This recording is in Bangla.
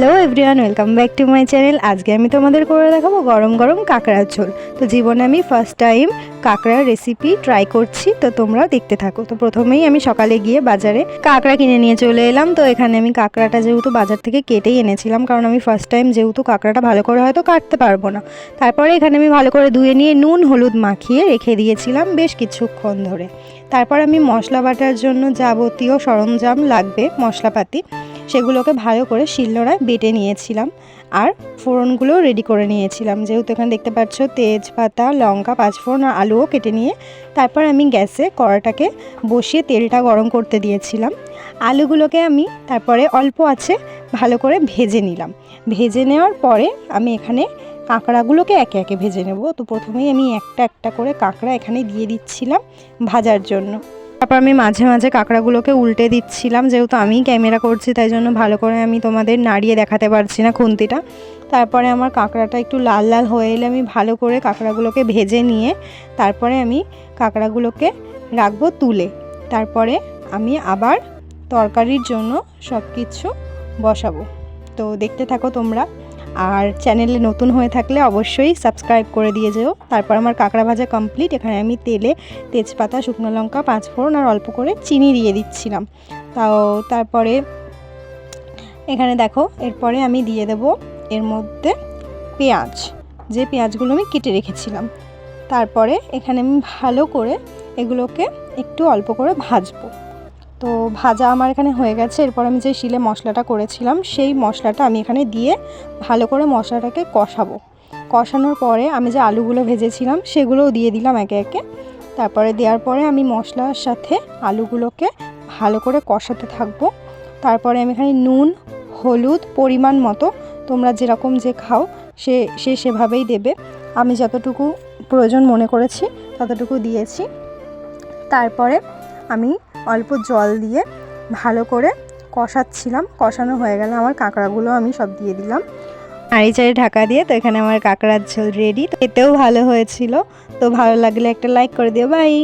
Hello everyone, welcome back to my channel. আজকে আমি তোমাদের করে দেখাবো গরম গরম কাঁকড়ার ঝোল। তো জীবনে আমি ফার্স্ট টাইম কাঁকড়ার রেসিপি ট্রাই করছি, তো তোমরাও দেখতে থাকো। তো প্রথমেই আমি সকালে গিয়ে বাজারে কাঁকড়া কিনে নিয়ে চলে এলাম। তো এখানে আমি কাঁকড়াটা যেহেতু বাজার থেকে কেটেই এনেছিলাম, কারণ আমি ফার্স্ট টাইম যেহেতু কাঁকড়াটা ভালো করে হয়তো কাটতে পারবো না। তারপরে এখানে আমি ভালো করে ধুয়ে নিয়ে নুন হলুদ মাখিয়ে রেখে দিয়েছিলাম বেশ কিছুক্ষণ ধরে। তারপর আমি মশলা বাটার জন্য যাবতীয় সরঞ্জাম লাগবে, মশলাপাতি, সেগুলোকে ভালো করে শিলনোড়ায় বেটে নিয়েছিলাম। আর ফোড়নগুলো রেডি করে নিয়েছিলাম, যেহেতু এখানে দেখতে পাচ্ছ তেজপাতা, লঙ্কা, পাঁচফোড়ন আর আলুও কেটে নিয়ে তারপর আমি গ্যাসে কড়াটাকে বসিয়ে তেলটা গরম করতে দিয়েছিলাম। আলুগুলোকে আমি তারপরে অল্প আছে ভালো করে ভেজে নিলাম। ভেজে নেওয়ার পরে আমি এখানে কাঁকড়াগুলোকে একে একে ভেজে নেব। তো প্রথমেই আমি একটা একটা করে কাঁকড়া এখানে দিয়ে দিচ্ছিলাম ভাজার জন্য। তারপর আমি মাঝে মাঝে কাঁকড়াগুলোকে উল্টে দিচ্ছিলাম, যেহেতু আমি ক্যামেরা করছি তাই জন্য ভালো করে আমি তোমাদের নাড়িয়ে দেখাতে পারছি না খুন্তিটা। তারপরে আমার কাঁকড়াটা একটু লাল লাল হয়ে এলে আমি ভালো করে কাঁকড়াগুলোকে ভেজে নিয়ে তারপরে আমি কাঁকড়াগুলোকে রাখবো তুলে। তারপরে আমি আবার তরকারির জন্য সব কিছু বসাবো। তো দেখতে থাকো তোমরা, আর চ্যানেলে নতুন হয়ে থাকলে অবশ্যই সাবস্ক্রাইব করে দিয়ে যেও। তারপর আমার কাঁকড়া ভাজা কমপ্লিট। এখানে আমি তেলে তেজপাতা, শুকনো লঙ্কা, পাঁচফোড়ন আর অল্প করে চিনি দিয়ে দিচ্ছিলাম। তারপরে এখানে দেখো, এরপরে আমি দিয়ে দেব এর মধ্যে পেঁয়াজ, যে পেঁয়াজগুলো আমি কেটে রেখেছিলাম। তারপরে এখানে আমি ভালো করে এগুলোকে একটু অল্প করে ভাজবো। তো ভাজা আমার এখানে হয়ে গেছে। এরপর আমি যে শিলে মশলাটা করেছিলাম সেই মশলাটা আমি এখানে দিয়ে ভালো করে মশলাটাকে কষাবো। কষানোর পরে আমি যে আলুগুলো ভেজেছিলাম সেগুলোও দিয়ে দিলাম একে একে। তারপরে দেওয়ার পরে আমি মশলার সাথে আলুগুলোকে ভালো করে কষাতে থাকবো। তারপরে আমি এখানে নুন হলুদ পরিমাণ মতো, তোমরা যেরকম যে খাও সেভাবেই দেবে। আমি যতটুকু প্রয়োজন মনে করেছি ততটুকু দিয়েছি। তারপরে আমি অল্প জল দিয়ে ভালো করে কষাচ্ছিলাম। কষানো হয়ে গেলে আমার কাঁকড়াগুলো আমি সব দিয়ে দিলাম নাড়ি চাড়ি ঢাকা দিয়ে। তো এখানে আমার কাঁকড়ার ঝোল রেডি। তো এতেও ভালো হয়েছিল। তো ভালো লাগলে একটা লাইক করে দিও। বাই।